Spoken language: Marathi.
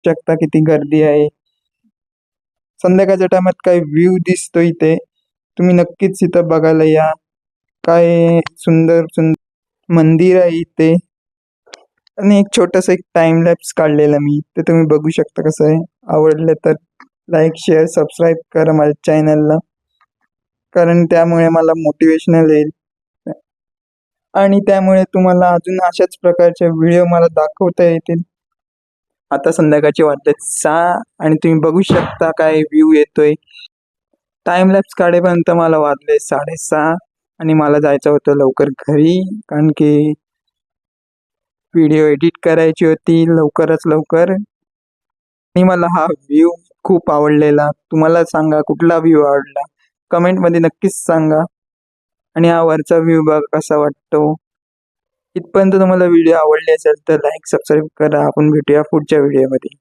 शकता किती गर्दी आहे. संध्याकाळच्या टायमात काय व्ह्यू दिसतो इथे. तुम्ही नक्कीच इथं बघायला या. काय सुंदर सुंदर मंदिर आहे इथे. आणि एक छोटासा एक टाइम लॅप्स काढलेला मी, ते तुम्ही बघू शकता कसं आहे. आवडलं तर लाईक शेअर सबस्क्राईब करा माझ्या चॅनलला, कारण त्यामुळे मला मोटिवेशनल येईल आणि त्यामुळे तुम्हाला अजून अशाच प्रकारचे व्हिडिओ मला दाखवता येतील. आता संध्याकाळचे वाजलेत 6 आणि तुम्ही बघू शकता काय व्ह्यू येतोय. टाइम लॅप्स काढेपर्यंत मला वाजले 6:30 आणि मला जायचं होतं लवकर घरी, कारण की व्हिडिओ एडिट करायची होती लवकरात लवकर. आणि मला हा व्ह्यू खूप आवडलेला. तुम्हाला सांगा कुठला व्ह्यू आवडला, कमेंटमध्ये नक्कीच सांगा. आणि हा वरचा व्ह्यू बघा कसा वाटतो. इथपर्यंत तुम्हाला व्हिडिओ आवडली असेल तर लाईक सबस्क्राईब करा. आपण भेटूया पुढच्या व्हिडिओमध्ये.